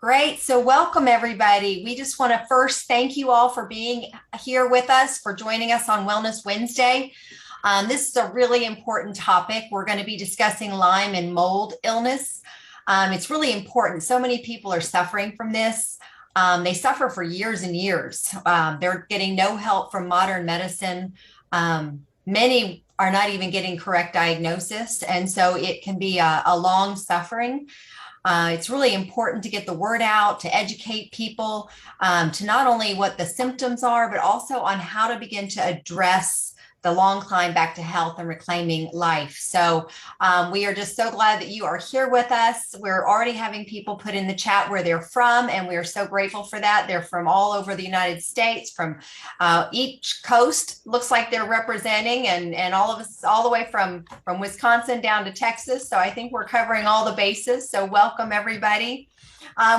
Great. So welcome everybody. We just want to first thank you all for being here with us, for joining us on Wellness Wednesday. This is a really important topic. We're going to be discussing Lyme and mold illness. It's really important. So many people are suffering from this. They suffer for years and years. They're getting no help from modern medicine. Many are not even getting correct diagnosis. And so it can be a long suffering. It's really important to get the word out, to educate people, to not only what the symptoms are, but also on how to begin to address the long climb back to health and reclaiming life. So we are just so glad that you are here with us. We're already having people put in the chat where they're from, and we are so grateful for that. They're from all over the United States, from each coast, looks like they're representing, and all of us, all the way from Wisconsin down to Texas. So I think we're covering all the bases. So welcome, everybody.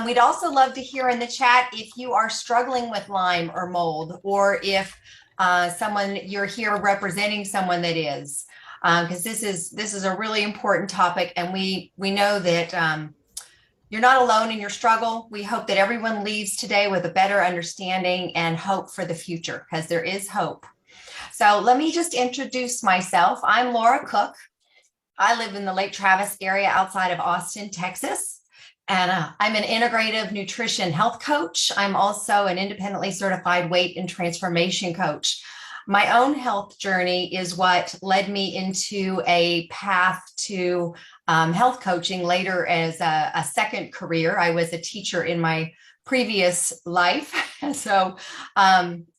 We'd also love to hear in the chat if you are struggling with Lyme or mold, or if you're here representing someone that is, because this is a really important topic, and we know that you're not alone in your struggle. We hope that everyone leaves today with a better understanding and hope for the future, because there is hope. So let me just introduce myself. I'm Laura Cook. I live in the Lake Travis area outside of Austin, Texas. And I'm an integrative nutrition health coach. I'm also an independently certified weight and transformation coach. My own health journey is what led me into a path to health coaching later as a second career. I was a teacher in my previous life. So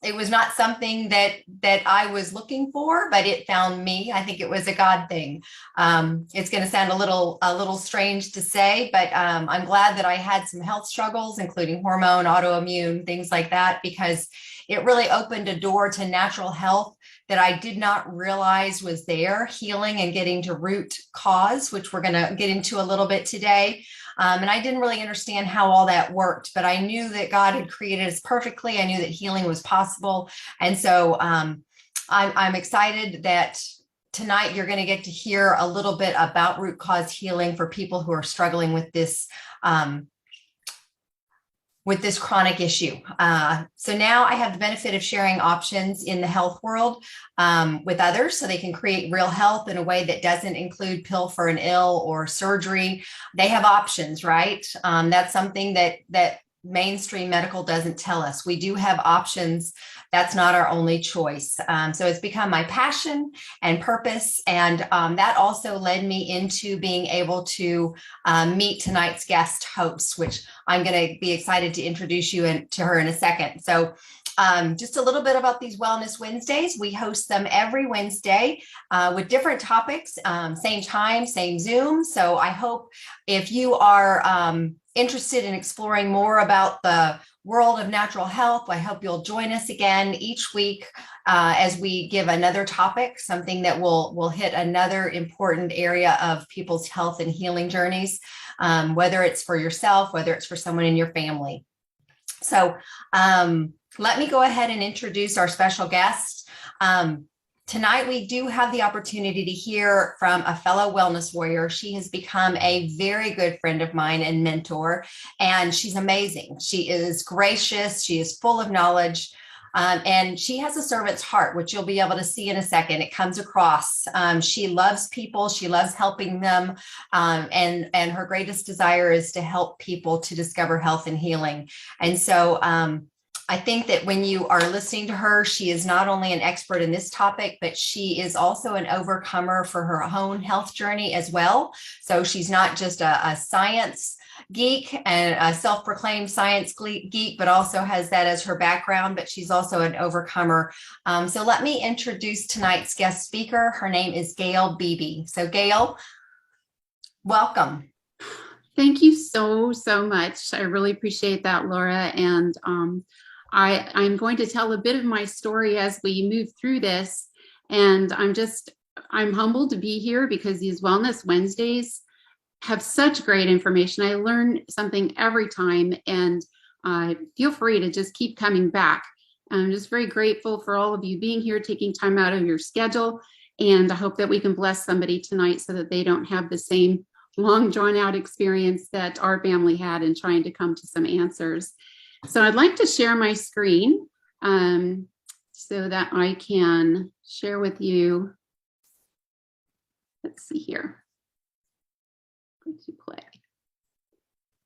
it was not something that I was looking for, but it found me. I think it was a God thing. It's going to sound a little strange to say, but I'm glad that I had some health struggles, including hormone, autoimmune, things like that, because it really opened a door to natural health that I did not realize was there, healing and getting to root cause, which we're going to get into a little bit today. And I didn't really understand how all that worked, but I knew that God had created us perfectly. I knew that healing was possible. And so I'm excited that tonight you're going to get to hear a little bit about root cause healing for people who are struggling with this chronic issue. So now I have the benefit of sharing options in the health world with others, so they can create real health in a way that doesn't include pill for an ill or surgery. They have options, right? That's something that mainstream medical doesn't tell us. We do have options. That's not our only choice. So it's become my passion and purpose. And that also led me into being able to meet tonight's guest host, which I'm going to be excited to introduce you to her in a second. So just a little bit about these Wellness Wednesdays. We host them every Wednesday with different topics, same time, same Zoom. So I hope if you are interested in exploring more about the world of natural health, I hope you'll join us again each week as we give another topic, something that will hit another important area of people's health and healing journeys, whether it's for yourself, whether it's for someone in your family. So let me go ahead and introduce our special guest. Tonight, we do have the opportunity to hear from a fellow wellness warrior. She has become a very good friend of mine and mentor, and she's amazing. She is gracious. She is full of knowledge, and she has a servant's heart, which you'll be able to see in a second. It comes across. She loves people. She loves helping them, and her greatest desire is to help people to discover health and healing. And so I think that when you are listening to her, she is not only an expert in this topic, but she is also an overcomer for her own health journey as well. So she's not just a science geek and a self-proclaimed science geek, but also has that as her background, but she's also an overcomer. So let me introduce tonight's guest speaker. Her name is Gail Beebe. So Gail, welcome. Thank you so much. I really appreciate that, Laura. And I'm going to tell a bit of my story as we move through this. And I'm humbled to be here because these Wellness Wednesdays have such great information. I learn something every time, and feel free to just keep coming back. I'm just very grateful for all of you being here, taking time out of your schedule. And I hope that we can bless somebody tonight so that they don't have the same long drawn out experience that our family had in trying to come to some answers. So I'd like to share my screen so that I can share with you. Let's see here. Going to play.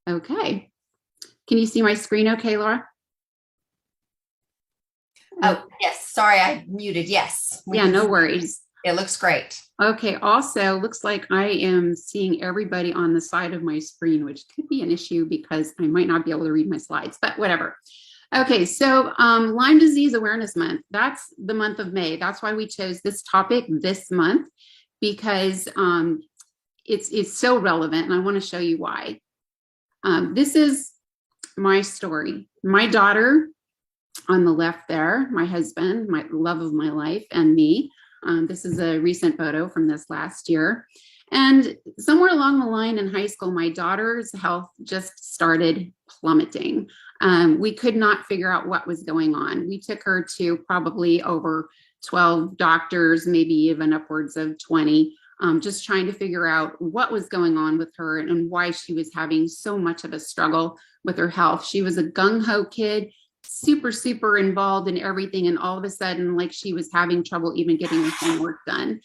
Okay. Can you see my screen okay, Laura? Oh, yes. Sorry, I muted. Yes. Yeah, no worries. It looks great. Okay. Also, looks like I am seeing everybody on the side of my screen, which could be an issue because I might not be able to read my slides, but whatever. Okay, so Lyme Disease Awareness Month, that's the month of May. That's why we chose this topic this month, because it's so relevant, and I want to show you why. This is my story. My daughter on the left there, my husband, my love of my life, and me. This is a recent photo from this last year. And somewhere along the line in high school, my daughter's health just started plummeting. We could not figure out what was going on. We took her to probably over 12 doctors, maybe even upwards of 20, just trying to figure out what was going on with her and why she was having so much of a struggle with her health. She was a gung-ho kid, super, super involved in everything. And all of a sudden, like, she was having trouble even getting her homework done.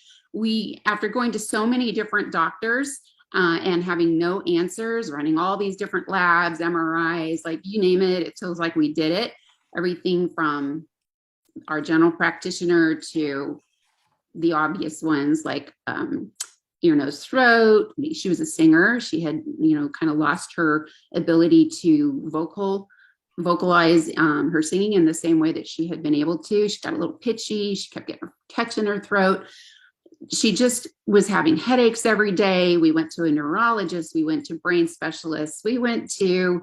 After going to so many different doctors and having no answers, running all these different labs, MRIs, like you name it, it feels like we did it. Everything from our general practitioner to the obvious ones like ear, nose, throat. She was a singer. She had, kind of lost her ability to vocalize her singing in the same way that she had been able to. She got a little pitchy. She kept getting a catch in her throat. She just was having headaches every day. We went to a neurologist. We went to brain specialists. We went to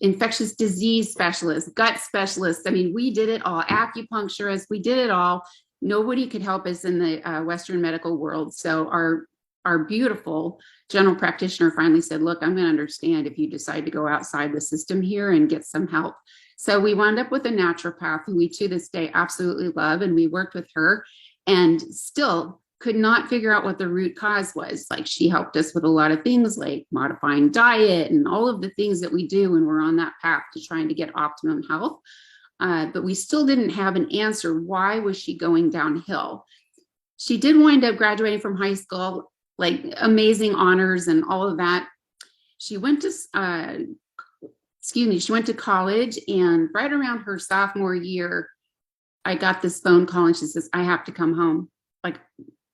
infectious disease specialists, gut specialists. I mean, we did it all. Acupuncturists, we did it all. Nobody could help us in the Western medical world. So our beautiful general practitioner finally said, look, I'm going to understand if you decide to go outside the system here and get some help. So we wound up with a naturopath who we to this day absolutely love. And we worked with her and still could not figure out what the root cause was. Like, she helped us with a lot of things like modifying diet and all of the things that we do when we're on that path to trying to get optimum health. But we still didn't have an answer. Why was she going downhill? She did wind up graduating from high school, like amazing honors and all of that. She went to, she went to college, and right around her sophomore year, I got this phone call and she says, I have to come home. Like,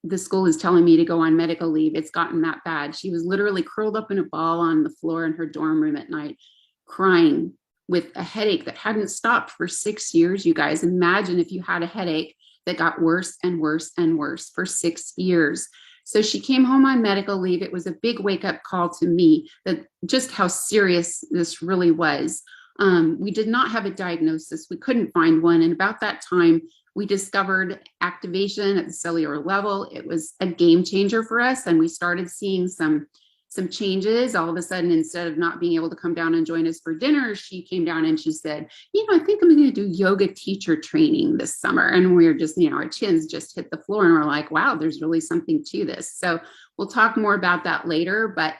the school is telling me to go on medical leave. It's gotten that bad. She was literally curled up in a ball on the floor in her dorm room at night, crying with a headache that hadn't stopped for 6 years. You guys, imagine if you had a headache that got worse and worse and worse for 6 years. So she came home on medical leave. It was a big wake-up call to me that just how serious this really was. We did not have a diagnosis. We couldn't find one. And about that time, we discovered activation at the cellular level. It was a game changer for us. And we started seeing some changes. All of a sudden, instead of not being able to come down and join us for dinner, she came down and she said, I think I'm going to do yoga teacher training this summer. And we were just, our chins just hit the floor and we're like, wow, there's really something to this. So we'll talk more about that later, but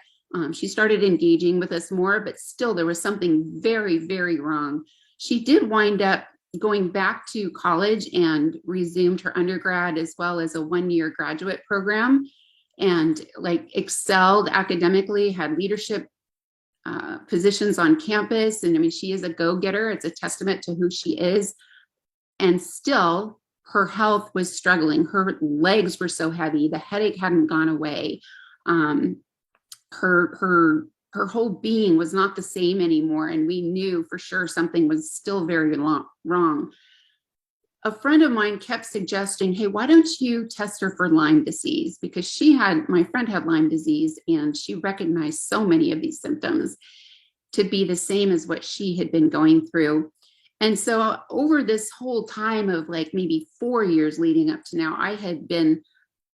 she started engaging with us more, but still there was something very, very wrong. She did wind up going back to college and resumed her undergrad as well as a 1-year graduate program, and excelled academically, had leadership positions on campus. And I mean, she is a go-getter. It's a testament to who she is. And still her health was struggling. Her legs were so heavy. The headache hadn't gone away. Her whole being was not the same anymore. And we knew for sure something was still very wrong. A friend of mine kept suggesting, hey, why don't you test her for Lyme disease? Because my friend had Lyme disease, and she recognized so many of these symptoms to be the same as what she had been going through. And so over this whole time of maybe 4 years leading up to now, I had been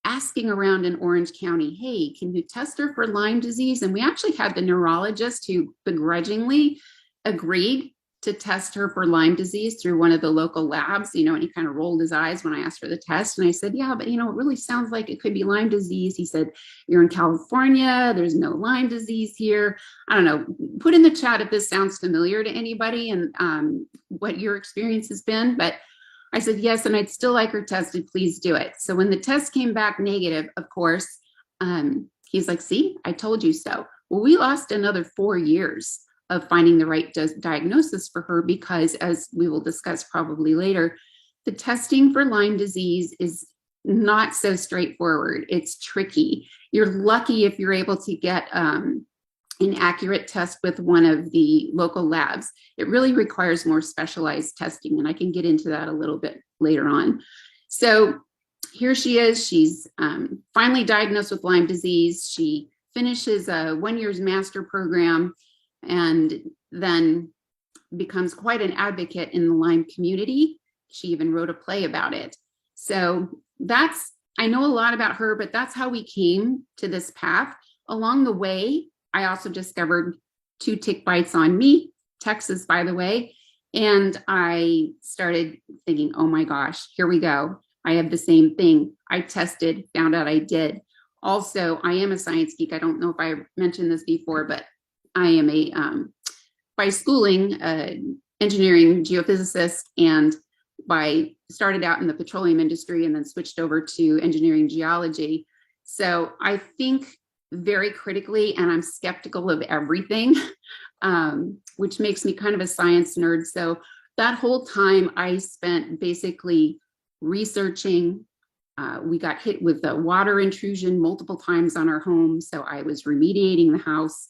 asking around in Orange County, hey, can you test her for Lyme disease? And we actually had the neurologist who begrudgingly agreed to test her for Lyme disease through one of the local labs, and he kind of rolled his eyes when I asked for the test. And I said, yeah, but it really sounds like it could be Lyme disease. He said, you're in California, there's no Lyme disease here. I don't know, put in the chat if this sounds familiar to anybody and what your experience has been. But I said, yes, and I'd still like her tested, please do it. So when the test came back negative, of course, he's like, see, I told you so. Well, we lost another 4 years of finding the right diagnosis for her because, as we will discuss probably later, the testing for Lyme disease is not so straightforward. It's tricky. You're lucky if you're able to get an accurate test with one of the local labs. It really requires more specialized testing, and I can get into that a little bit later on. So here she is. She's finally diagnosed with Lyme disease. She finishes a 1 year's master program and then becomes quite an advocate in the Lyme community. She even wrote a play about it. So I know a lot about her, but that's how we came to this path. Along the way, I also discovered 2 tick bites on me, Texas, by the way. And I started thinking, oh my gosh, here we go. I have the same thing. I tested, found out I did. Also, I am a science geek. I don't know if I mentioned this before, but I am by schooling, engineering geophysicist, and started out in the petroleum industry and then switched over to engineering geology. So I think very critically, and I'm skeptical of everything, which makes me kind of a science nerd. So that whole time I spent basically researching. We got hit with a water intrusion multiple times on our home. So I was remediating the house,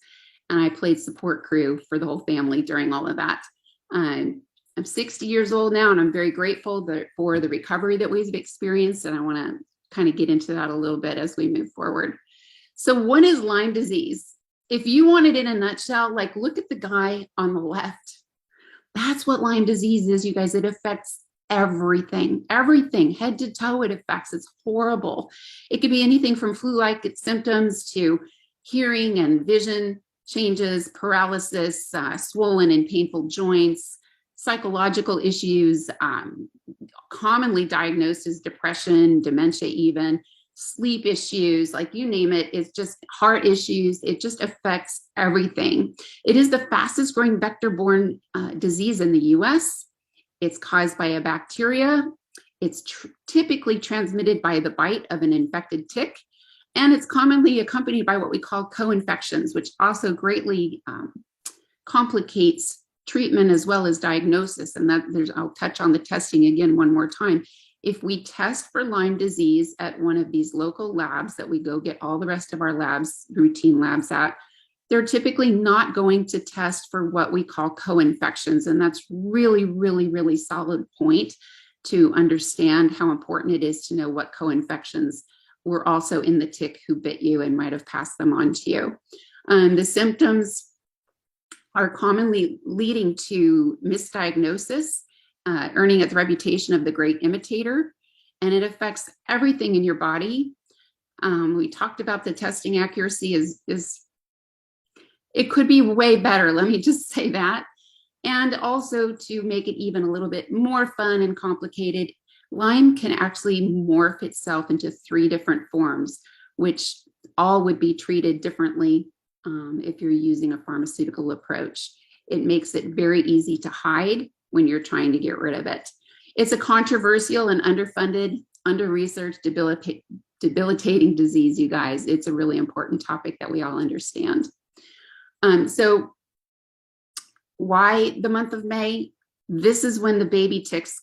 and I played support crew for the whole family during all of that. I'm 60 years old now, and I'm very grateful for the recovery that we've experienced. And I want to kind of get into that a little bit as we move forward. So what is Lyme disease? If you want it in a nutshell, look at the guy on the left. That's what Lyme disease is, you guys. It affects everything, head to toe. It affects. It's horrible. It could be anything from flu-like symptoms to hearing and vision changes, paralysis, swollen and painful joints, psychological issues, commonly diagnosed as depression, dementia, even sleep issues, you name it. It's just heart issues. It just affects everything. It is the fastest growing vector-borne disease in the US. It's caused by a bacteria. It's typically transmitted by the bite of an infected tick. And it's commonly accompanied by what we call co-infections, which also greatly complicates treatment as well as diagnosis. And I'll touch on the testing again one more time. If we test for Lyme disease at one of these local labs that we go get all the rest of our labs, routine labs at, they're typically not going to test for what we call co-infections. And that's really, really, really solid point to understand how important it is to know what co-infections were also in the tick who bit you and might have passed them on to you. The symptoms are commonly leading to misdiagnosis, earning it the reputation of the great imitator, and it affects everything in your body. We talked about the testing accuracy is it could be way better, let me just say that. And also, to make it even a little bit more fun and complicated, Lyme can actually morph itself into 3 different forms, which all would be treated differently if you're using a pharmaceutical approach. It makes it very easy to hide when you're trying to get rid of it. It's a controversial and underfunded, under-researched, debilitating disease, you guys. It's a really important topic that we all understand. So why the month of May? This is when the baby ticks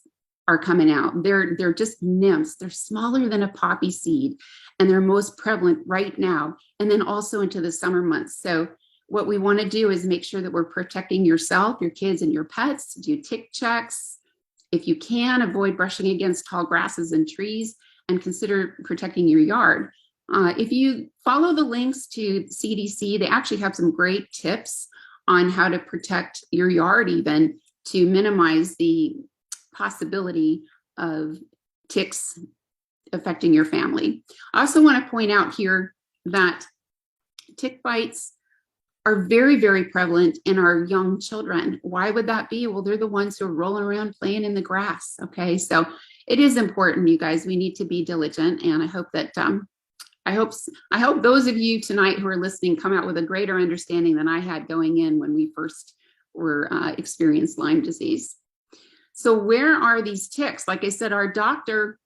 are coming out. They're just nymphs. They're smaller than a poppy seed, and they're most prevalent right now, and then also into the summer months. So what we want to do is make sure that we're protecting yourself, your kids, and your pets. Do tick checks. If you can, avoid brushing against tall grasses and trees, and consider protecting your yard. If you follow the links to CDC, they actually have some great tips on how to protect your yard, even to minimize the possibility of ticks affecting your family. I also want to point out here that tick bites are very, very prevalent in our young children. Why would that be? Well, they're the ones who are rolling around playing in the grass. Okay, so it is important, you guys. We need to be diligent, and I hope that I hope those of you tonight who are listening come out with a greater understanding than I had going in when we first were experienced Lyme disease. So where are these ticks? Like I said, our doctor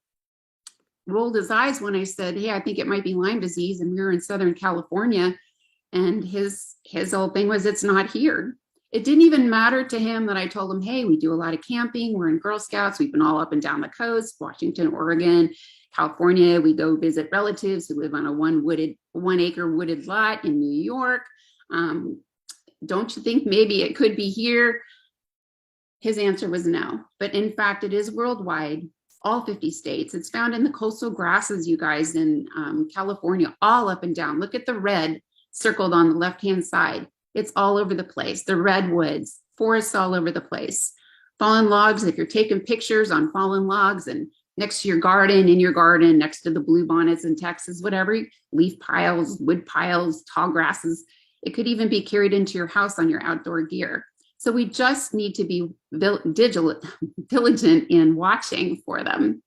rolled his eyes when I said, hey, I think it might be Lyme disease, and we were in Southern California, and his whole thing was, it's not here. It didn't even matter to him that I told him, hey, we do a lot of camping, we're in Girl Scouts, we've been all up and down the coast, Washington, Oregon, California, we go visit relatives who live on a 1 acre wooded lot in New York. Don't you think maybe it could be here? His answer was no, but in fact, it is worldwide, all 50 states. It's found in the coastal grasses, you guys, in California, all up and down. Look at the red circled on the left-hand side. It's all over the place. The redwoods, forests all over the place. Fallen logs, if you're taking pictures on fallen logs and next to your garden, in your garden, next to the bluebonnets in Texas, whatever, leaf piles, wood piles, tall grasses. It could even be carried into your house on your outdoor gear. So we just need to be diligent in watching for them.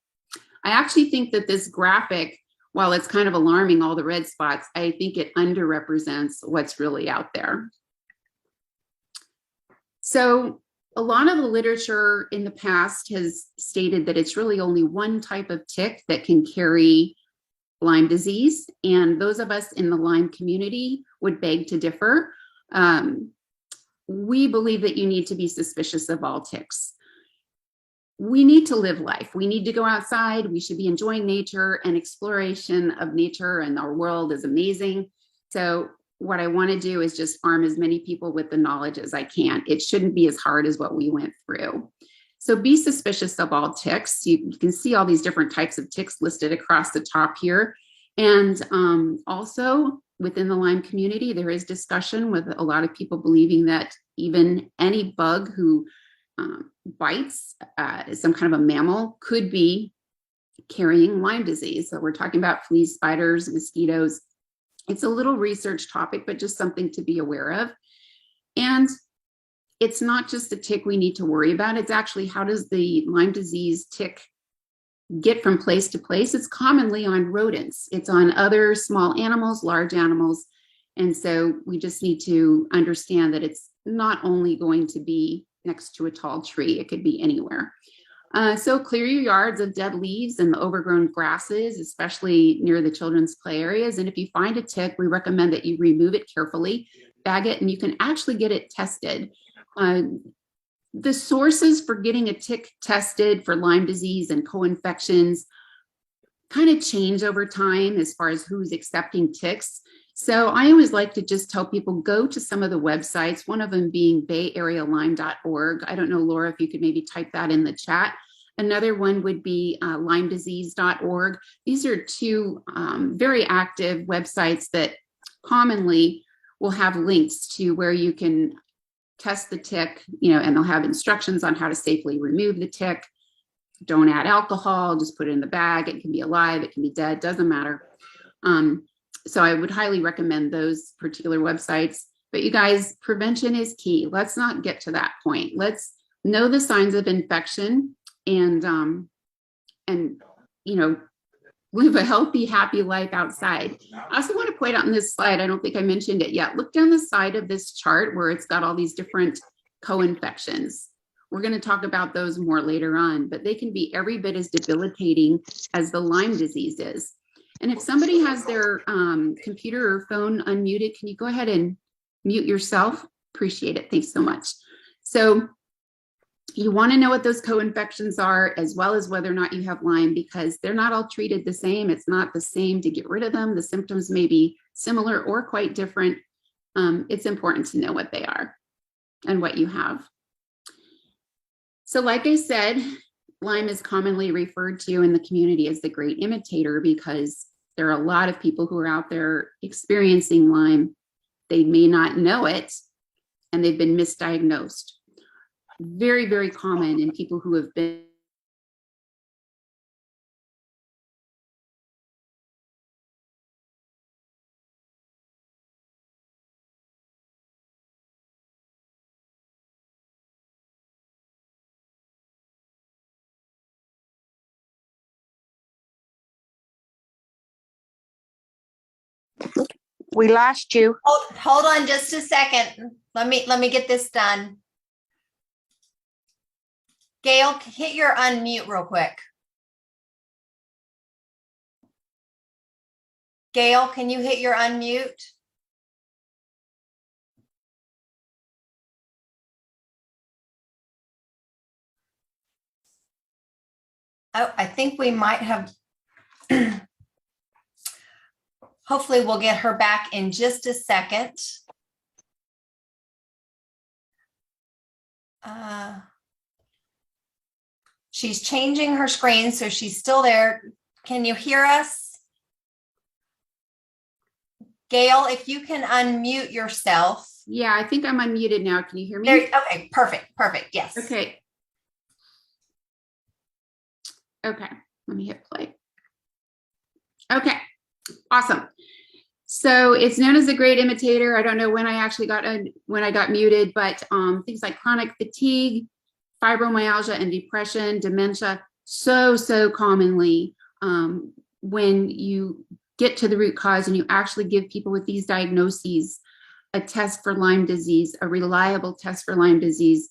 I actually think that this graphic, while it's kind of alarming, all the red spots, I think it underrepresents what's really out there. So a lot of the literature in the past has stated that it's really only one type of tick that can carry Lyme disease. And those of us in the Lyme community would beg to differ. We believe that you need to be suspicious of all ticks. We need to live life. We need to go outside. We should be enjoying nature, and exploration of nature and our world is amazing. So what I want to do is just arm as many people with the knowledge as I can. It shouldn't be as hard as what we went through. So be suspicious of all ticks. You can see all these different types of ticks listed across the top here. And also within the Lyme community, there is discussion with a lot of people believing that even any bug who bites some kind of a mammal could be carrying Lyme disease. So we're talking about fleas, spiders, mosquitoes. It's a little research topic, but just something to be aware of. And it's not just a tick we need to worry about. It's actually, how does the Lyme disease tick get from place to place? It's commonly on rodents. It's on other small animals, large animals. And so we just need to understand that it's not only going to be next to a tall tree, it could be anywhere. So clear your yards of dead leaves and the overgrown grasses, especially near the children's play areas. And if you find a tick, we recommend that you remove it carefully, bag it, and you can actually get it tested. The sources for getting a tick tested for Lyme disease and co-infections kind of change over time as far as who's accepting ticks. So I always like to just tell people, go to some of the websites, one of them being bayarealyme.org. I don't know, Laura, if you could maybe type that in the chat. Another one would be lymedisease.org. These are two very active websites that commonly will have links to where you can test the tick, and they'll have instructions on how to safely remove the tick. Don't add alcohol, just put it in the bag. It can be alive, it can be dead, doesn't matter. So I would highly recommend those particular websites. But you guys, prevention is key. Let's not get to that point. Let's know the signs of infection and live a healthy, happy life outside. I also want to point out on this slide, I don't think I mentioned it yet. Look down the side of this chart where it's got all these different co-infections. We're going to talk about those more later on, but they can be every bit as debilitating as the Lyme disease is. And if somebody has their computer or phone unmuted, can you go ahead and mute yourself? Appreciate it. Thanks so much. So you want to know what those co-infections are, as well as whether or not you have Lyme, because they're not all treated the same. It's not the same to get rid of them. The symptoms may be similar or quite different. It's important to know what they are and what you have. So like I said, Lyme is commonly referred to in the community as the great imitator, because there are a lot of people who are out there experiencing Lyme. They may not know it, and they've been misdiagnosed. Very, very common in people who have been We lost you. Hold on just a second. Let me get this done. Gail, hit your unmute real quick. Gail, can you hit your unmute? Oh, I think we might have. Hopefully we'll get her back in just a second. She's changing her screen, so she's still there. Can you hear us? Gail, if you can unmute yourself. Yeah, I think I'm unmuted now. Can you hear me? Okay, perfect, yes. Okay. Okay, let me hit play. Okay, awesome. So it's known as the great imitator. I don't know when I actually got muted, but things like chronic fatigue, fibromyalgia and depression, dementia, so commonly when you get to the root cause and you actually give people with these diagnoses a test for Lyme disease, a reliable test for Lyme disease,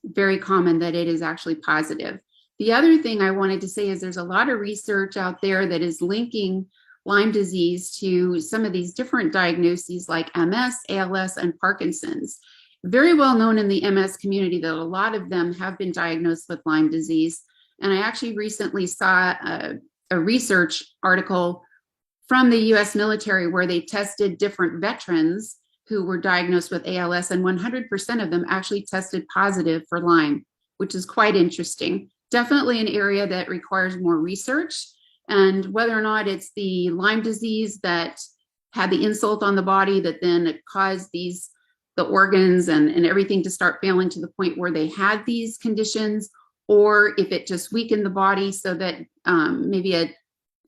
very common that it is actually positive. The other thing I wanted to say is there's a lot of research out there that is linking Lyme disease to some of these different diagnoses like MS, ALS, and Parkinson's. Very well known in the MS community that a lot of them have been diagnosed with Lyme disease. And I actually recently saw a research article from the US military where they tested different veterans who were diagnosed with ALS, and 100% of them actually tested positive for Lyme, which is quite interesting. Definitely an area that requires more research. And whether or not it's the Lyme disease that had the insult on the body that then caused the organs and everything to start failing to the point where they had these conditions, or if it just weakened the body so that maybe a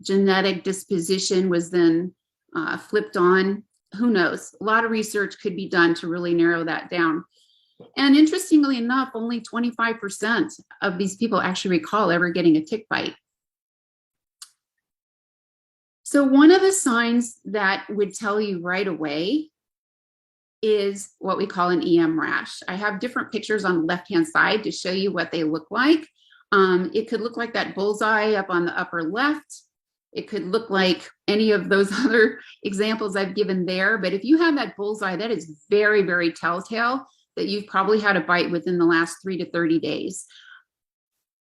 genetic disposition was then flipped on, who knows? A lot of research could be done to really narrow that down. And interestingly enough, only 25% of these people actually recall ever getting a tick bite. So one of the signs that would tell you right away is what we call an EM rash. I have different pictures on the left-hand side to show you what they look like. It could look like that bullseye up on the upper left. It could look like any of those other examples I've given there. But if you have that bullseye, that is very, very telltale that you've probably had a bite within the last 3 to 30 days.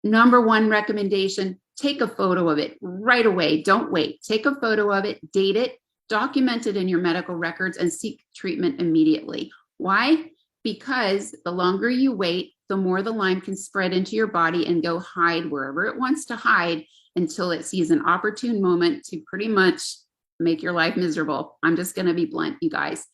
Number one recommendation, take a photo of it right away. Don't wait. Take a photo of it, date it, document it in your medical records, and seek treatment immediately. Why? Because the longer you wait, the more the Lyme can spread into your body and go hide wherever it wants to hide until it sees an opportune moment to pretty much make your life miserable. I'm just going to be blunt, you guys.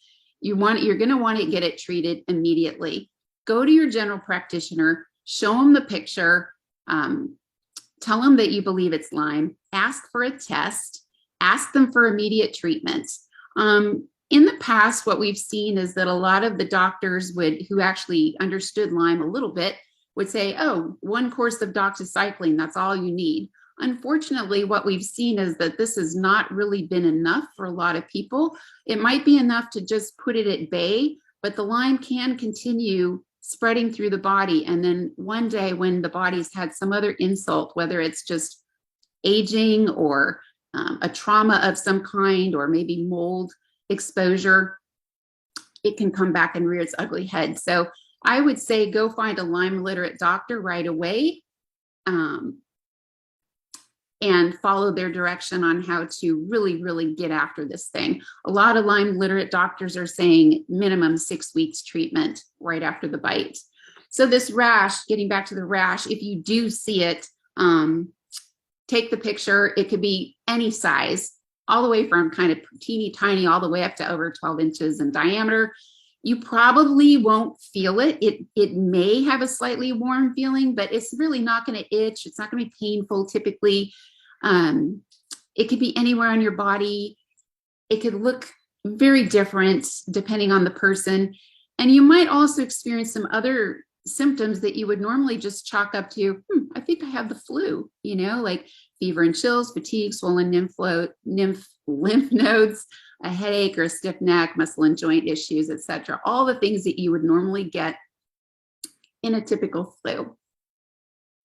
You're going to want to get it treated immediately. Go to your general practitioner, show them the picture, tell them that you believe it's Lyme, ask for a test, ask them for immediate treatment. In the past, what we've seen is that a lot of the doctors who actually understood Lyme a little bit would say, oh, 1 course of doxycycline, that's all you need. Unfortunately, what we've seen is that this has not really been enough for a lot of people. It might be enough to just put it at bay, but the Lyme can continue spreading through the body. And then one day when the body's had some other insult, whether it's just aging or a trauma of some kind, or maybe mold exposure, it can come back and rear its ugly head. So I would say go find a Lyme literate doctor right away and follow their direction on how to really, really get after this thing. A lot of Lyme literate doctors are saying minimum 6 weeks treatment right after the bite. So this rash, getting back to the rash, if you do see it, take the picture. It could be any size, all the way from kind of teeny tiny all the way up to over 12 inches in diameter. You probably won't feel it. It may have a slightly warm feeling, but it's really not going to itch. It's not going to be painful typically. It could be anywhere on your body. It could look very different depending on the person. And you might also experience some other symptoms that you would normally just chalk up to, I think I have the flu, like fever and chills, fatigue, swollen lymph nodes, a headache or a stiff neck, muscle and joint issues, etc. All the things that you would normally get in a typical flu.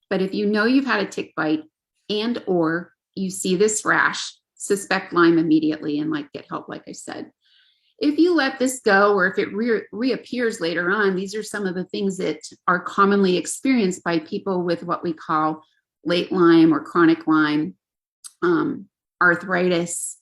But if you know you've had a tick bite and or you see this rash, suspect Lyme immediately and get help, like I said. If you let this go, or if it reappears later on, these are some of the things that are commonly experienced by people with what we call late Lyme or chronic Lyme, arthritis,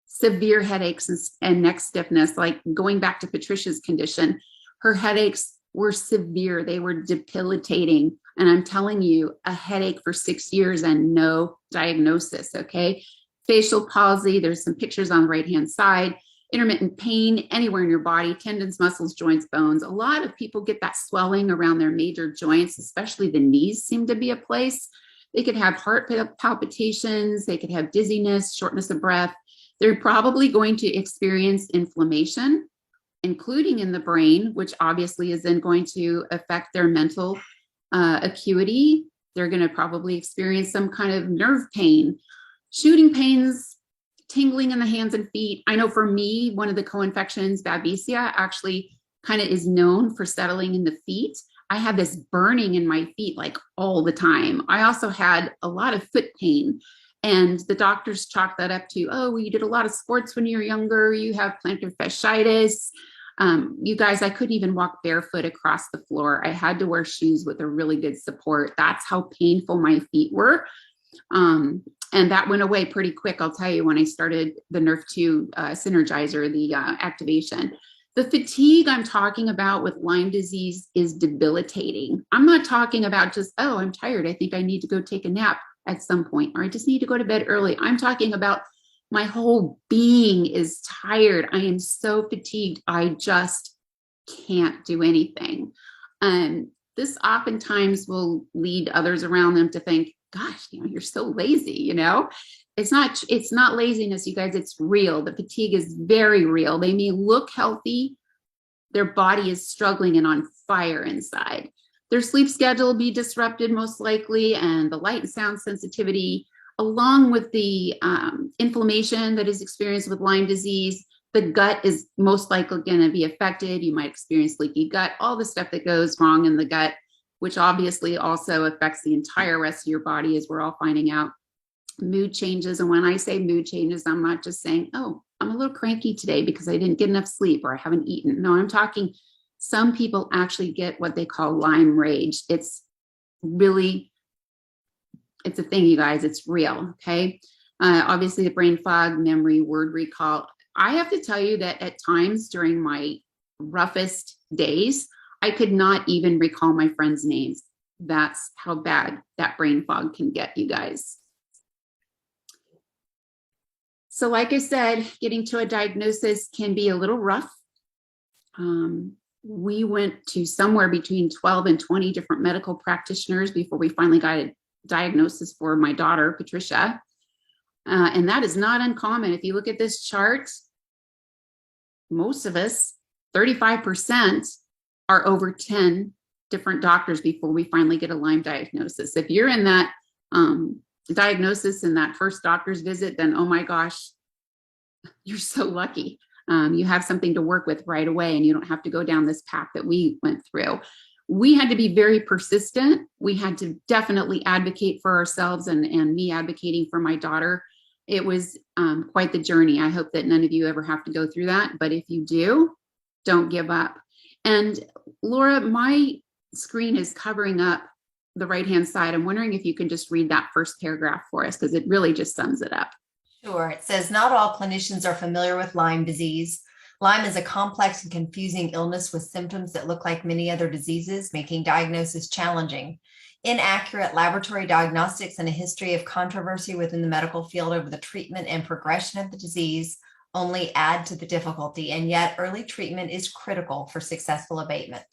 severe headaches and neck stiffness. Like going back to Patricia's condition, her headaches were severe. They were debilitating. And I'm telling you, a headache for 6 years and no diagnosis, okay? Facial palsy, there's some pictures on the right-hand side. Intermittent pain anywhere in your body, tendons, muscles, joints, bones. A lot of people get that swelling around their major joints, especially the knees seem to be a place. They could have heart palpitations. They could have dizziness, shortness of breath. They're probably going to experience inflammation, including in the brain, which obviously is then going to affect their mental acuity. They're going to probably experience some kind of nerve pain, shooting pains, tingling in the hands and feet. I know for me, one of the co-infections, Babesia, actually kind of is known for settling in the feet. I had this burning in my feet all the time. I also had a lot of foot pain, and the doctors chalked that up to, oh, well, you did a lot of sports when you were younger. You have plantar fasciitis. You guys, I couldn't even walk barefoot across the floor. I had to wear shoes with a really good support. That's how painful my feet were. And that went away pretty quick, I'll tell you, when I started the Nerf2 Synergizer, the activation. The fatigue I'm talking about with Lyme disease is debilitating. I'm not talking about just, oh, I'm tired. I think I need to go take a nap at some point, or I just need to go to bed early. I'm talking about my whole being is tired. I am so fatigued. I just can't do anything. And this oftentimes will lead others around them to think, gosh, you're so lazy, It's not laziness, you guys, it's real. The fatigue is very real. They may look healthy. Their body is struggling and on fire inside. Their sleep schedule will be disrupted most likely, and the light and sound sensitivity, along with the inflammation that is experienced with Lyme disease. The gut is most likely going to be affected. You might experience leaky gut, all the stuff that goes wrong in the gut, which obviously also affects the entire rest of your body, as we're all finding out. Mood changes. And when I say mood changes, I'm not just saying, oh, I'm a little cranky today because I didn't get enough sleep or I haven't eaten. No, I'm talking, some people actually get what they call Lyme rage. It's a thing, you guys. It's real, okay? Obviously, the brain fog, memory, word recall. I have to tell you that at times during my roughest days, I could not even recall my friends' names. That's how bad that brain fog can get, you guys. So like I said, getting to a diagnosis can be a little rough. We went to somewhere between 12 and 20 different medical practitioners before we finally got a diagnosis for my daughter, Patricia. And that is not uncommon. If you look at this chart, most of us, 35%, are over 10 different doctors before we finally get a Lyme diagnosis. If you're in that diagnosis in that first doctor's visit, then oh my gosh, you're so lucky. You have something to work with right away, and you don't have to go down this path that we went through. We had to be very persistent. We had to definitely advocate for ourselves, and me advocating for my daughter. It was quite the journey. I hope that none of you ever have to go through that, but if you do, don't give up. And Laura, my screen is covering up the right-hand side. I'm wondering if you can just read that first paragraph for us, because it really just sums it up. Sure. It says, not all clinicians are familiar with Lyme disease. Lyme is a complex and confusing illness with symptoms that look like many other diseases, making diagnosis challenging. Inaccurate laboratory diagnostics and a history of controversy within the medical field over the treatment and progression of the disease only add to the difficulty, and yet early treatment is critical for successful abatement.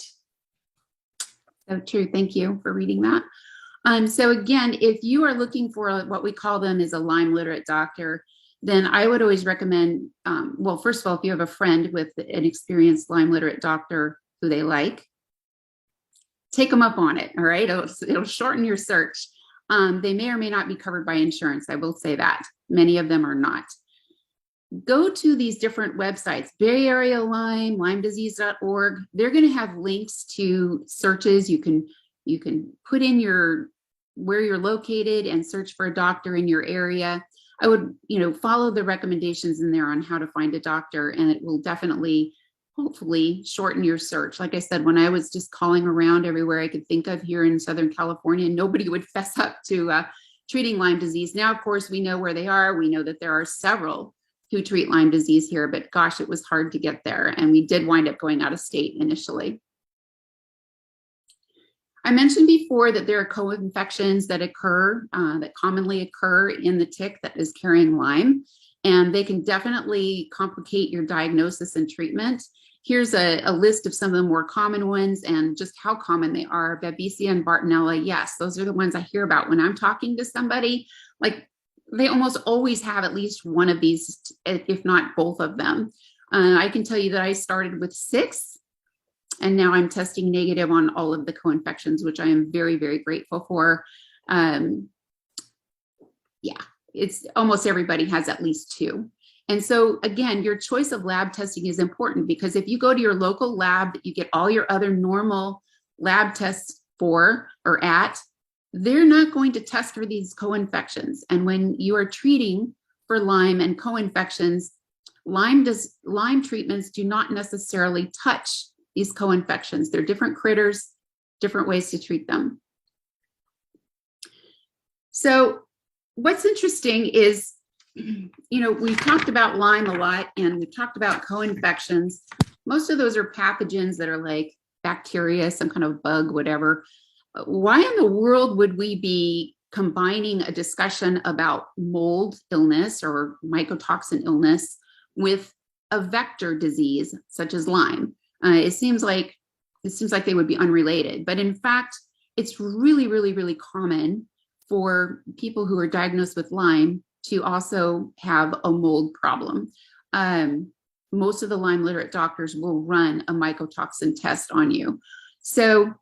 So true. Thank you for reading that. So again, if you are looking for what we call them is a Lyme literate doctor, then I would always recommend, well, first of all, if you have a friend with an experienced Lyme literate doctor who they like, take them up on it. All right. It'll shorten your search. They may or may not be covered by insurance. I will say that. Many of them are not. Go to these different websites, Bay Area Lyme, LymeDisease.org. They're going to have links to searches. You can put in where you're located and search for a doctor in your area. I would, follow the recommendations in there on how to find a doctor, and it will definitely, hopefully, shorten your search. Like I said, when I was just calling around everywhere I could think of here in Southern California, nobody would fess up to treating Lyme disease. Now, of course, we know where they are. We know that there are several who treat Lyme disease here, but gosh, it was hard to get there. And we did wind up going out of state initially. I mentioned before that there are co-infections that occur, that commonly occur in the tick that is carrying Lyme, and they can definitely complicate your diagnosis and treatment. Here's a list of some of the more common ones and just how common they are. Babesia and Bartonella, yes, those are the ones I hear about when I'm talking to somebody. Like, they almost always have at least one of these, if not both of them. I can tell you that I started with 6. And now I'm testing negative on all of the co-infections, which I am very, very grateful for. It's almost everybody has at least 2. And so again, your choice of lab testing is important, because if you go to your local lab that you get all your other normal lab tests for or at, they're not going to test for these co-infections. And when you are treating for Lyme and co-infections, Lyme treatments do not necessarily touch these co-infections. They're different critters, different ways to treat them. So what's interesting is, we've talked about Lyme a lot, and we've talked about co-infections. Most of those are pathogens that are like bacteria, some kind of bug, whatever. Why in the world would we be combining a discussion about mold illness or mycotoxin illness with a vector disease such as Lyme? It seems like they would be unrelated, but in fact, it's really, really, really common for people who are diagnosed with Lyme to also have a mold problem. Most of the Lyme literate doctors will run a mycotoxin test on you. So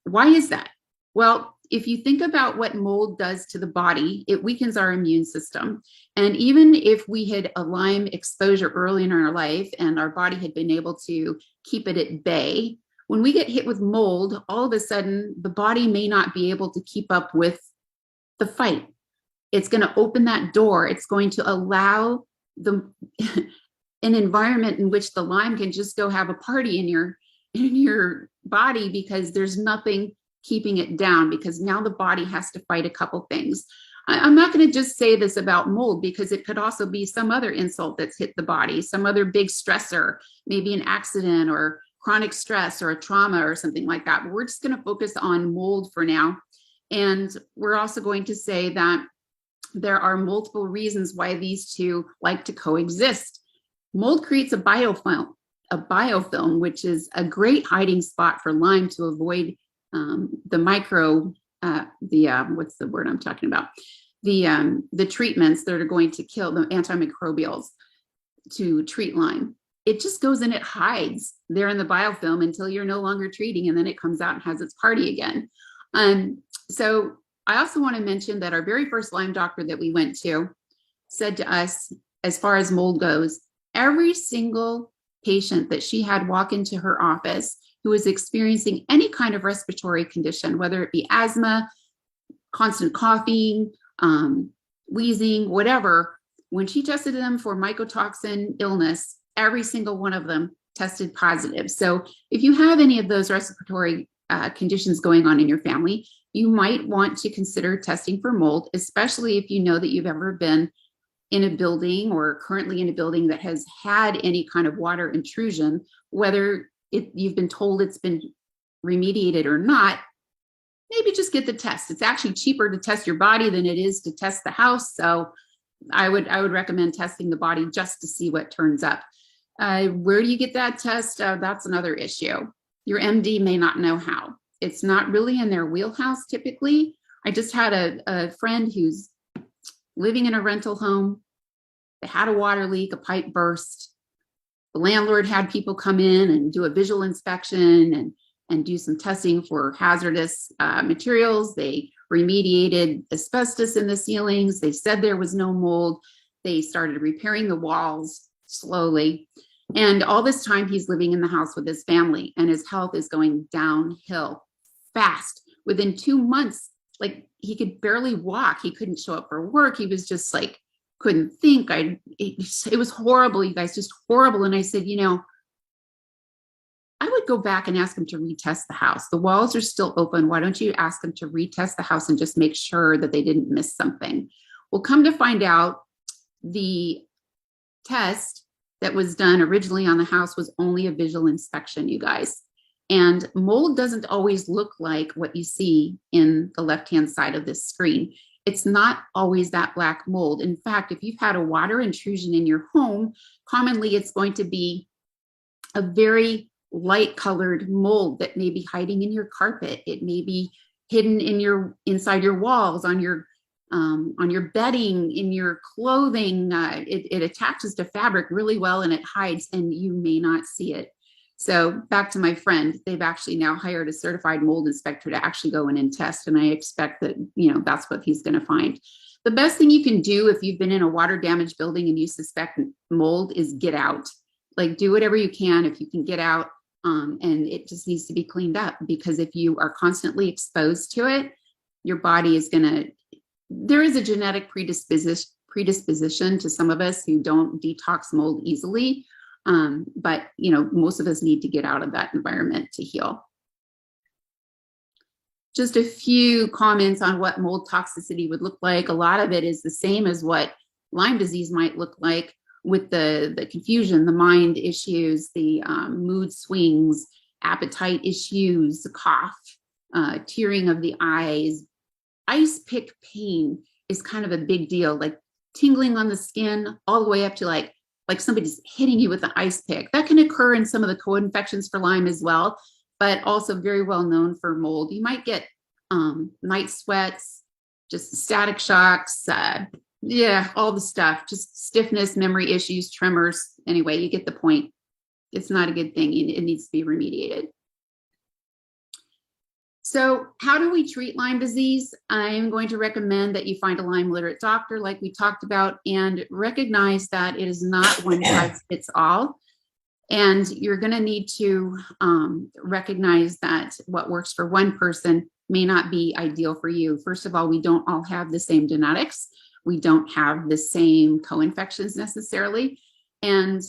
why is that? Well, if you think about what mold does to the body, it weakens our immune system. And even if we had a Lyme exposure early in our life and our body had been able to keep it at bay, when we get hit with mold, all of a sudden the body may not be able to keep up with the fight. It's going to open that door. It's going to allow an environment in which the Lyme can just go have a party in your body, because there's nothing keeping it down, because now the body has to fight a couple things. I'm not going to just say this about mold, because it could also be some other insult that's hit the body, some other big stressor, maybe an accident or chronic stress or a trauma or something like that. But we're just going to focus on mold for now. And we're also going to say that there are multiple reasons why these two like to coexist. Mold creates a biofilm, which is a great hiding spot for Lyme to avoid what's the word I'm talking about? The treatments that are going to kill the antimicrobials to treat Lyme. It just goes and it hides there in the biofilm until you're no longer treating, and then it comes out and has its party again. So I also want to mention that our very first Lyme doctor that we went to said to us, as far as mold goes, every single patient that she had walk into her office who was experiencing any kind of respiratory condition, whether it be asthma, constant coughing, wheezing, whatever, when she tested them for mycotoxin illness, every single one of them tested positive. So if you have any of those respiratory conditions going on in your family, you might want to consider testing for mold, especially if you know that you've ever been in a building or currently in a building that has had any kind of water intrusion, whether you've been told it's been remediated or not. Maybe just get the test. It's actually cheaper to test your body than it is to test the house. So I would recommend testing the body just to see what turns up. Where do you get that test? That's another issue. Your MD may not know how. It's not really in their wheelhouse typically. I just had a friend who's living in a rental home. They had a water leak, a pipe burst. The landlord had people come in and do a visual inspection and do some testing for hazardous materials. They remediated asbestos in the ceilings. They said there was no mold. They started repairing the walls slowly. And all this time he's living in the house with his family, and his health is going downhill fast. Within 2 months, like, he could barely walk. He couldn't show up for work. He was just like, couldn't think. It was horrible, you guys, just horrible. And I said, I would go back and ask him to retest the house. The walls are still open. Why don't you ask him to retest the house and just make sure that they didn't miss something? Well, come to find out, the test that was done originally on the house was only a visual inspection, you guys. And mold doesn't always look like what you see in the left-hand side of this screen. It's not always that black mold. In fact, if you've had a water intrusion in your home, commonly it's going to be a very light colored mold that may be hiding in your carpet. It may be hidden in inside your walls, on your bedding, in your clothing. It attaches to fabric really well, and it hides, and you may not see it. So back to my friend, they've actually now hired a certified mold inspector to actually go in and test. And I expect that, that's what he's going to find. The best thing you can do if you've been in a water damaged building and you suspect mold is get out. Like, do whatever you can if you can get out. And it just needs to be cleaned up, because if you are constantly exposed to it, your body is there is a genetic predisposition to some of us who don't detox mold easily. But most of us need to get out of that environment to heal. Just a few comments on what mold toxicity would look like. A lot of it is the same as what Lyme disease might look like, with the confusion, the mind issues, the mood swings, appetite issues, the cough, tearing of the eyes. Ice pick pain is kind of a big deal, like tingling on the skin all the way up to like somebody's hitting you with an ice pick. That can occur in some of the co-infections for Lyme as well, but also very well known for mold. You might get night sweats, just static shocks, all the stuff, just stiffness, memory issues, tremors. Anyway, you get the point. It's not a good thing. It needs to be remediated. So how do we treat Lyme disease? I'm going to recommend that you find a Lyme literate doctor, like we talked about, and recognize that it is not one size fits all. And you're going to need to recognize that what works for one person may not be ideal for you. First of all, we don't all have the same genetics. We don't have the same co-infections necessarily. And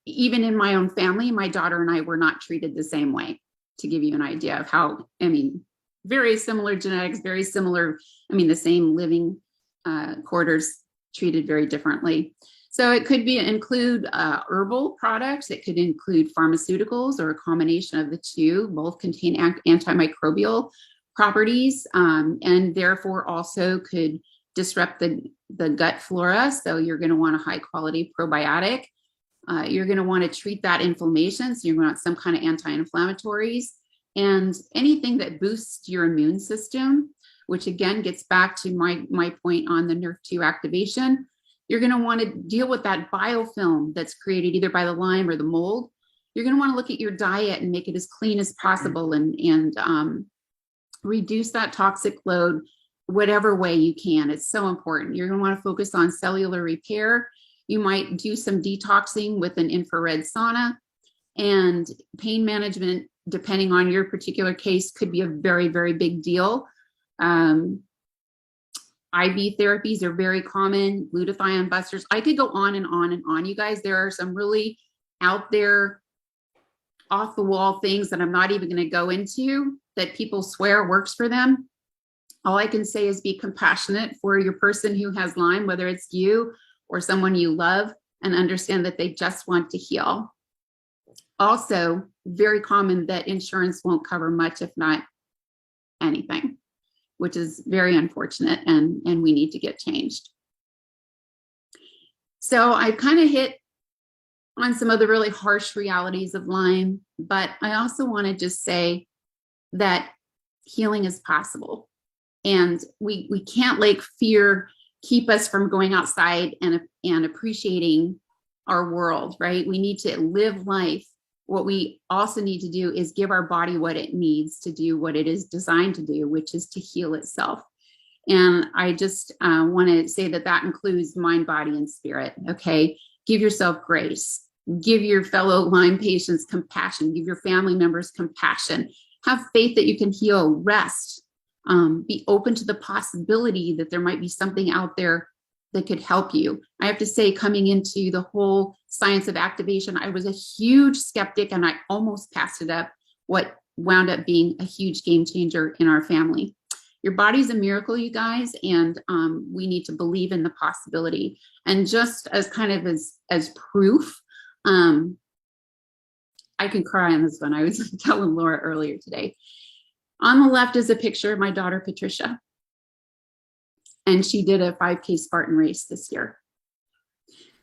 even in my own family, my daughter and I were not treated the same way, to give you an idea of how, very similar genetics, very similar, the same living quarters, treated very differently. So it could include herbal products. It could include pharmaceuticals, or a combination of the two. Both contain antimicrobial properties, and therefore also could disrupt the gut flora. So you're going to want a high quality probiotic. You're going to want to treat that inflammation. So you're going to want some kind of anti-inflammatories, and anything that boosts your immune system, which again gets back to my point on the NRF2 activation. You're going to want to deal with that biofilm that's created either by the Lyme or the mold. You're going to want to look at your diet and make it as clean as possible, and reduce that toxic load whatever way you can. It's so important. You're going to want to focus on cellular repair. You might do some detoxing with an infrared sauna, and pain management, depending on your particular case, could be a very, very big deal. IV therapies are very common, glutathione busters. I could go on and on and on, you guys. There are some really out there, off the wall things that I'm not even going to go into that people swear works for them. All I can say is be compassionate for your person who has Lyme, whether it's you or someone you love, and understand that they just want to heal. Also, very common that insurance won't cover much, if not anything, which is very unfortunate, and we need to get changed. So I kind of hit on some of the really harsh realities of Lyme, but I also want to just say that healing is possible, and we can't let fear keep us from going outside and appreciating our world, right? We need to live life what we also need to do is give our body what it needs to do what it is designed to do, which is to heal itself. And I just want to say that that includes mind, body, and spirit. Okay. Give yourself grace. Give your fellow Lyme patients compassion. Give your family members compassion. Have faith that you can heal. Rest. Be open to the possibility that there might be something out there that could help you. I have to say, coming into the whole science of activation, I was a huge skeptic and I almost passed it up, what wound up being a huge game changer in our family. Your body's a miracle, you guys, and we need to believe in the possibility. And just as kind of as proof, I can cry on this one. I was telling Laura earlier today. On the left is a picture of my daughter, Patricia. And she did a 5K Spartan race this year.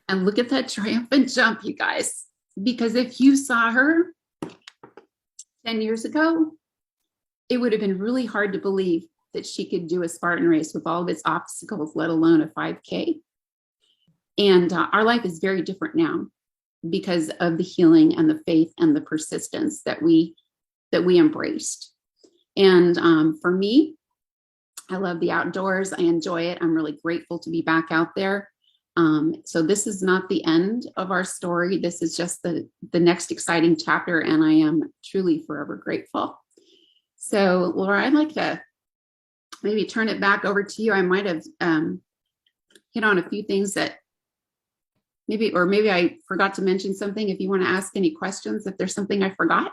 And look at that triumphant jump, you guys. Because if you saw her 10 years ago, it would have been really hard to believe that she could do a Spartan race with all of its obstacles, let alone a 5K. And our life is very different now because of the healing and the faith and the persistence that we embraced. And for me, I love the outdoors. I enjoy it. I'm really grateful to be back out there. So this is not the end of our story. This is just the next exciting chapter, and I am truly forever grateful. So Laura, I'd like to maybe turn it back over to you. I might have hit on a few things that maybe I forgot to mention something. If you want to ask any questions, if there's something I forgot.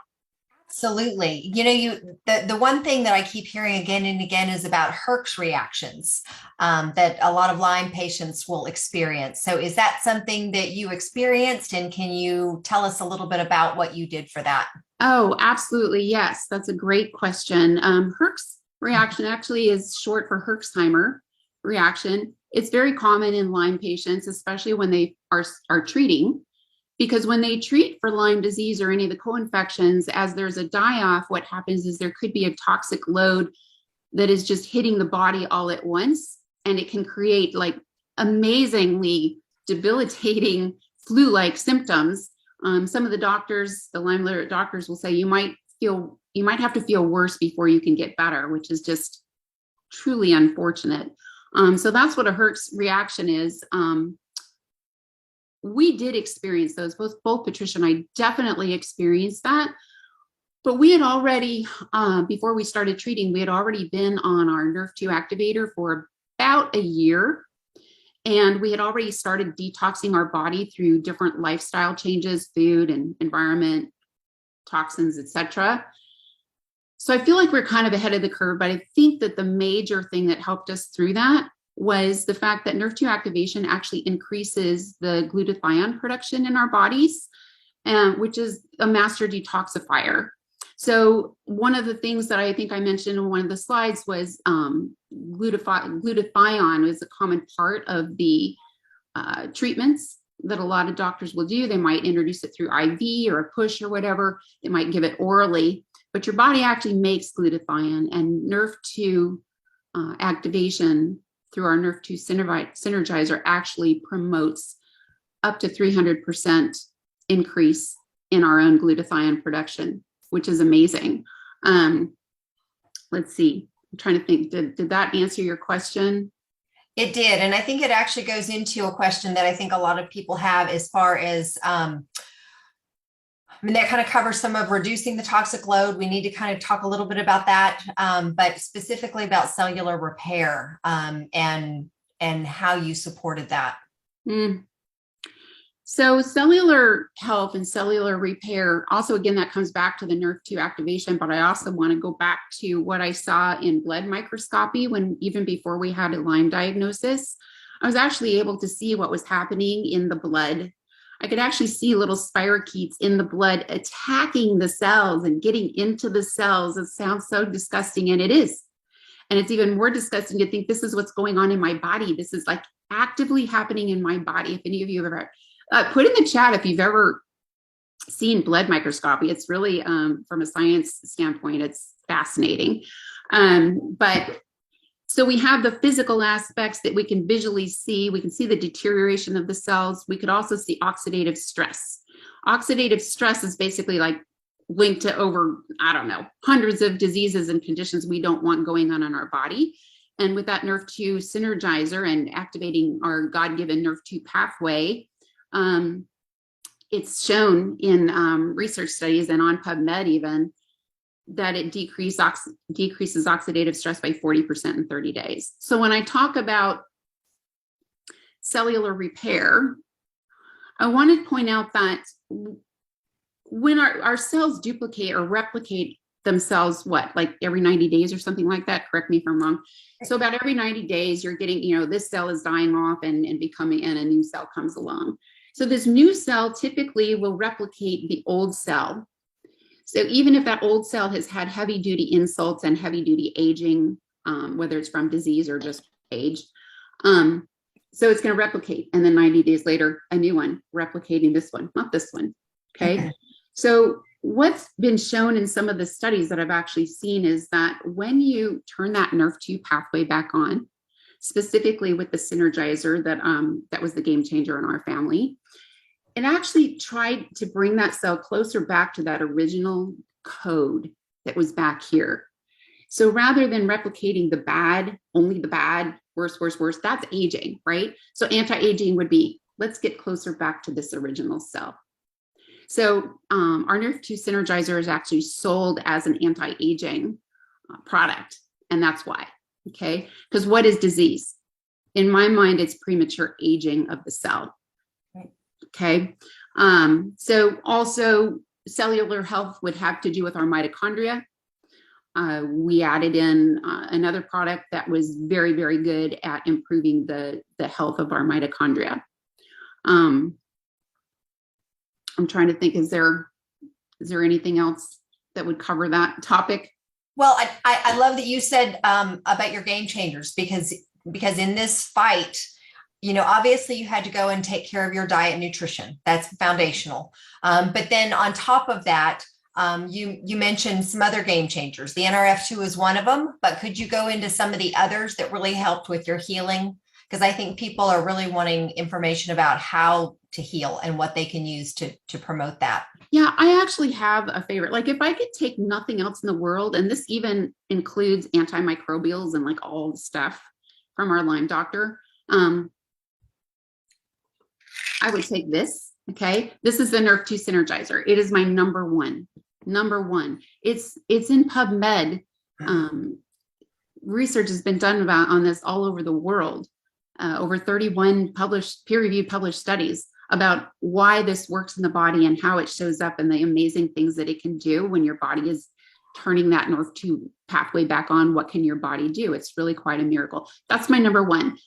Absolutely. The one thing that I keep hearing again and again is about Herx reactions that a lot of Lyme patients will experience. So is that something that you experienced? And can you tell us a little bit about what you did for that? Oh, absolutely. Yes, that's a great question. Herx reaction actually is short for Herxheimer reaction. It's very common in Lyme patients, especially when they are treating. Because when they treat for Lyme disease or any of the co-infections, as there's a die-off, what happens is there could be a toxic load that is just hitting the body all at once. And it can create like amazingly debilitating flu-like symptoms. Some of the doctors, the Lyme literate doctors will say you might have to feel worse before you can get better, which is just truly unfortunate. So that's what a Herx reaction is. We did experience those, both Patricia and I definitely experienced that. But we had already, before we started treating, we had already been on our Nerve2 activator for about a year. And we had already started detoxing our body through different lifestyle changes, food and environment, toxins, etc. So I feel like we're kind of ahead of the curve, but I think that the major thing that helped us through that was the fact that Nerve2 activation actually increases the glutathione production in our bodies, which is a master detoxifier. So one of the things that I think I mentioned in one of the slides was glutathione is a common part of the treatments that a lot of doctors will do. They might introduce it through IV or a push or whatever. They might give it orally, but your body actually makes glutathione, and Nerve2 activation through our Nerve2 Synergizer actually promotes up to 300% increase in our own glutathione production, which is amazing. Let's see, I'm trying to think, did that answer your question? It did. And I think it actually goes into a question that I think a lot of people have as far as, that kind of covers some of reducing the toxic load. We need to kind of talk a little bit about that, but specifically about cellular repair and how you supported that. So cellular health and cellular repair, also, again, that comes back to the Nerve2 activation, but I also want to go back to what I saw in blood microscopy even before we had a Lyme diagnosis. I was actually able to see what was happening in the blood. I could actually see little spirochetes in the blood attacking the cells and getting into the cells. It sounds so disgusting, and it is. And it's even more disgusting to think this is what's going on in my body. This is like actively happening in my body. If any of you have ever, put in the chat if you've ever seen blood microscopy. It's really, from a science standpoint, it's fascinating. So we have the physical aspects that we can visually see. We can see the deterioration of the cells. We could also see oxidative stress. Oxidative stress is basically like linked to over, I don't know, hundreds of diseases and conditions we don't want going on in our body. And with that NRF2 synergizer and activating our God-given NRF2 pathway, it's shown in research studies and on PubMed even that it decreases oxidative stress by 40% in 30 days. So when I talk about cellular repair, I want to point out that when our cells duplicate or replicate themselves, like every 90 days or something like that, correct me if I'm wrong. So about every 90 days, you're getting, this cell is dying off and becoming, and a new cell comes along. So this new cell typically will replicate the old cell. So even if that old cell has had heavy duty insults and heavy duty aging, whether it's from disease or just age, so it's going to replicate. And then 90 days later, a new one replicating this one, not this one. Okay. So what's been shown in some of the studies that I've actually seen is that when you turn that NRF2 pathway back on, specifically with the synergizer that was the game changer in our family, it actually tried to bring that cell closer back to that original code that was back here. So rather than replicating the bad, only the bad, worse, that's aging, right? So anti-aging would be, let's get closer back to this original cell. So our NRF2 synergizer is actually sold as an anti-aging product, and that's why, okay? Because what is disease? In my mind, it's premature aging of the cell, okay? So also cellular health would have to do with our mitochondria. We added in another product that was very, very good at improving the health of our mitochondria. I'm trying to think, is there anything else that would cover that topic? Well, I love that you said about your game changers, because in this fight, obviously you had to go and take care of your diet and nutrition. That's foundational. But then on top of that, you mentioned some other game changers. The NRF2 is one of them, but could you go into some of the others that really helped with your healing? Because I think people are really wanting information about how to heal and what they can use to promote that. Yeah, I actually have a favorite. Like if I could take nothing else in the world, and this even includes antimicrobials and like all the stuff from our Lyme doctor, I would take this. Okay, this is the NRF2 synergizer. It is my number one. It's in PubMed. Research has been done on this all over the world. Over 31 peer-reviewed published studies about why this works in the body and how it shows up and the amazing things that it can do when your body is turning that NRF2 pathway back on. What can your body do? It's really quite a miracle. That's my number one.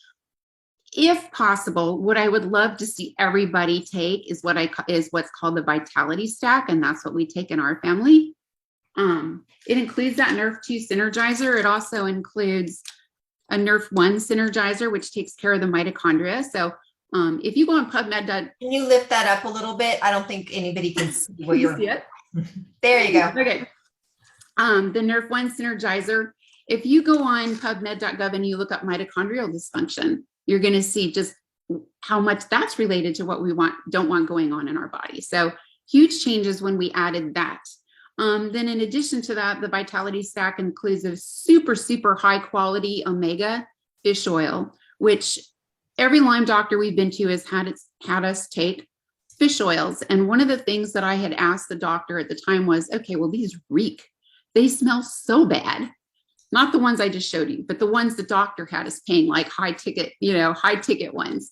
If possible, what I would love to see everybody take is what's called the Vitality Stack, and that's what we take in our family. It includes that NRF2 synergizer. It also includes a NRF1 synergizer, which takes care of the mitochondria. So if you go on PubMed, can you lift that up a little bit? I don't think anybody can see where you're. See it? There you go. Okay. The NRF1 synergizer. If you go on PubMed.gov and you look up mitochondrial dysfunction, you're going to see just how much that's related to what we don't want going on in our body. So huge changes when we added that. Then in addition to that, the Vitality Stack includes a super, super high quality omega fish oil, which every Lyme doctor we've been to has had us take fish oils. And one of the things that I had asked the doctor at the time was, okay, well, these reek. They smell so bad. Not the ones I just showed you, but the ones the doctor had us paying, like high ticket ones.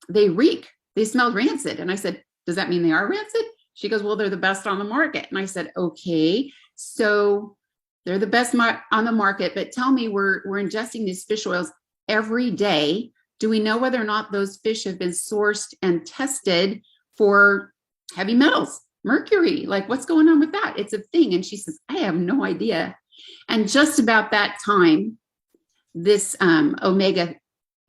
They reek. They smell rancid. And I said, does that mean they are rancid? She goes, well, they're the best on the market. And I said, okay, so they're the best on the market, but tell me, we're ingesting these fish oils every day. Do we know whether or not those fish have been sourced and tested for heavy metals, mercury? Like, what's going on with that? It's a thing. And she says, I have no idea. And just about that time, this Omega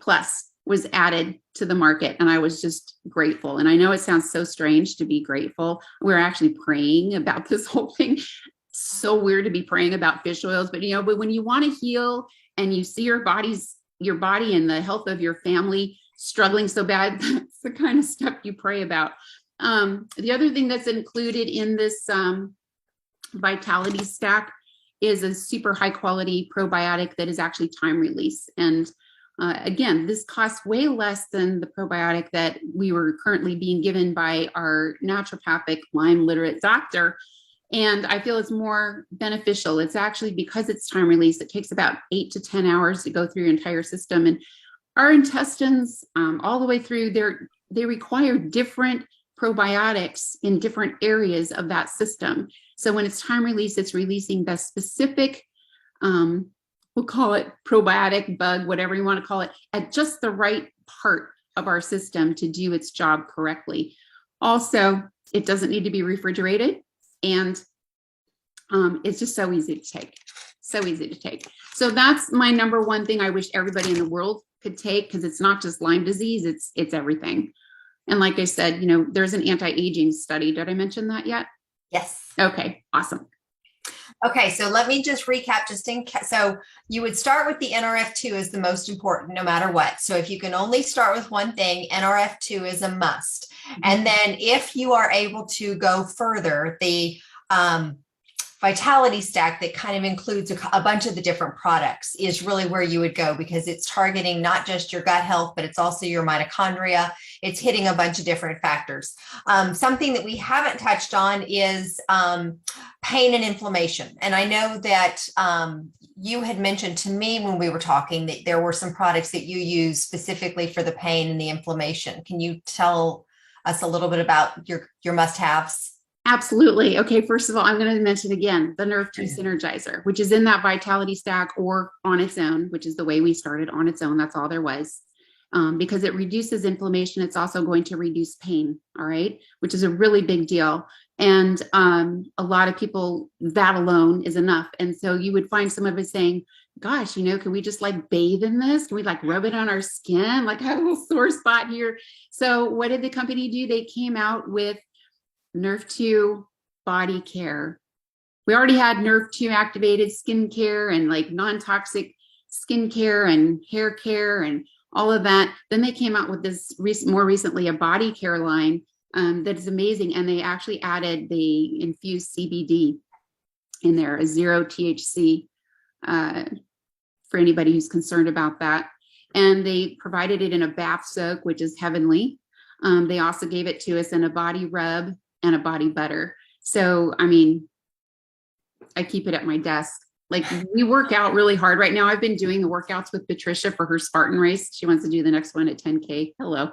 Plus was added to the market, and I was just grateful. And I know it sounds so strange to be grateful. We're actually praying about this whole thing. So weird to be praying about fish oils, but when you want to heal and you see your body and the health of your family struggling so bad, that's the kind of stuff you pray about. The other thing that's included in this Vitality Stack is a super high quality probiotic that is actually time release. And again, this costs way less than the probiotic that we were currently being given by our naturopathic Lyme literate doctor. And I feel it's more beneficial. It's actually, because it's time release, it takes about 8 to 10 hours to go through your entire system. And our intestines, all the way through, they require different probiotics in different areas of that system. So when it's time release, it's releasing the specific, we'll call it probiotic bug, whatever you want to call it, at just the right part of our system to do its job correctly. Also, it doesn't need to be refrigerated, and it's just so easy to take. So easy to take. So that's my number one thing I wish everybody in the world could take, because it's not just Lyme disease, it's everything. And like I said, there's an anti-aging study. Did I mention that yet? Yes. Okay, awesome. Okay, so let me just recap so you would start with the NRF2 as the most important no matter what. So if you can only start with one thing, NRF2 is a must. And then if you are able to go further, the Vitality Stack that kind of includes a bunch of the different products is really where you would go, because it's targeting not just your gut health, but it's also your mitochondria. It's hitting a bunch of different factors. Something that we haven't touched on is pain and inflammation. And I know that you had mentioned to me when we were talking that there were some products that you use specifically for the pain and the inflammation. Can you tell us a little bit about your must-haves? Absolutely. Okay, first of all, I'm going to mention again the Nerve 2 Synergizer, which is in that Vitality Stack or on its own, which is the way we started, on its own. That's all there was. Because it reduces inflammation. It's also going to reduce pain, all right, which is a really big deal. And a lot of people, that alone is enough. And so you would find some of us saying, gosh, can we just like bathe in this? Can we like rub it on our skin? Like, I have a little sore spot here. So what did the company do? They came out with Nerve 2 body care. We already had Nerve 2 activated skin care and like non-toxic skin care and hair care and all of that. Then they came out with this more recently, a body care line that is amazing. And they actually added the infused CBD in there, a 0 THC for anybody who's concerned about that. And they provided it in a bath soak, which is heavenly. They also gave it to us in a body rub and a body butter. So, I mean, I keep it at my desk. Like, we work out really hard right now. I've been doing the workouts with Patricia for her Spartan race. She wants to do the next one at 10K. Hello.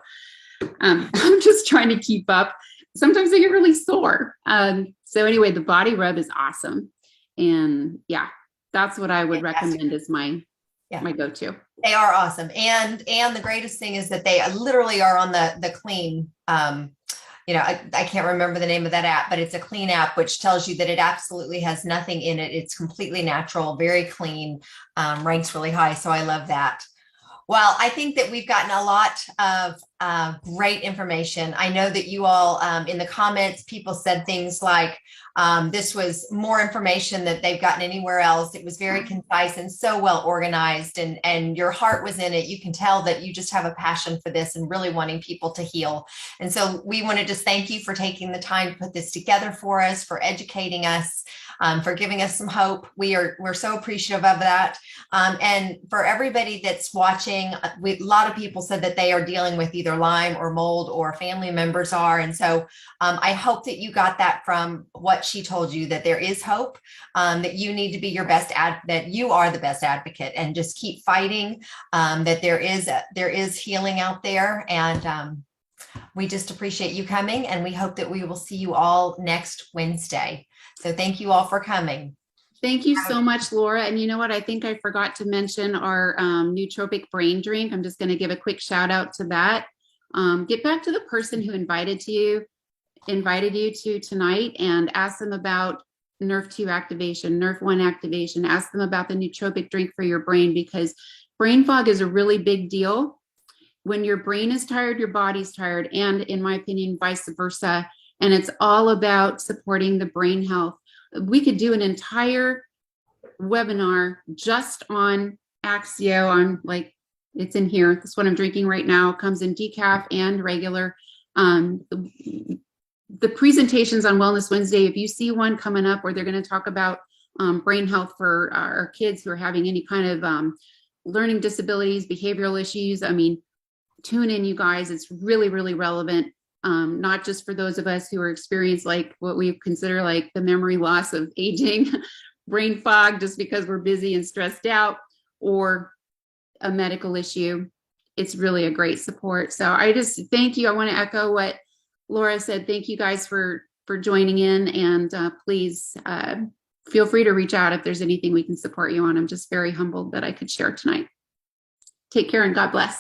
I'm just trying to keep up. Sometimes I get really sore. So anyway, the body rub is awesome. And yeah, that's what I would recommend as my go-to. They are awesome. And the greatest thing is that they literally are on the clean, I can't remember the name of that app, but it's a clean app, which tells you that it absolutely has nothing in it. It's completely natural, very clean, ranks really high. So I love that. Well, I think that we've gotten a lot of great information. I know that you all in the comments, people said things like, this was more information that they've gotten anywhere else. It was very concise and so well organized, and your heart was in it. You can tell that you just have a passion for this and really wanting people to heal. And so we want to just thank you for taking the time to put this together for us, for educating us, for giving us some hope. We're so appreciative of that. And for everybody that's watching, a lot of people said that they are dealing with either Lyme or mold, or family members are. And so I hope that you got that from what she told you, that there is hope, that you need to be your best that you are the best advocate, and just keep fighting, that there is healing out there. And we just appreciate you coming, and we hope that we will see you all next Wednesday. So thank you all for coming. Thank you so much, Laura. And you know what? I think I forgot to mention our nootropic brain drink. I'm just going to give a quick shout out to that. Get back to the person who invited you to tonight, and ask them about Nerve 2 activation, Nerve 1 activation. Ask them about the nootropic drink for your brain, because brain fog is a really big deal. When your brain is tired, your body's tired, and in my opinion, vice versa. And it's all about supporting the brain health. We could do an entire webinar just on Axio. It's in here. This one I'm drinking right now comes in decaf and regular. the presentations on Wellness Wednesday, if you see one coming up where they're going to talk about brain health for our kids who are having any kind of learning disabilities, behavioral issues, I mean, tune in, you guys. It's really, really relevant, not just for those of us who are experienced like what we consider like the memory loss of aging, brain fog, just because we're busy and stressed out, or a medical issue. It's really a great support. So I just thank you. I want to echo what Laura said. Thank you guys for joining in, and please feel free to reach out if there's anything we can support you on. I'm just very humbled that I could share tonight. Take care and God bless.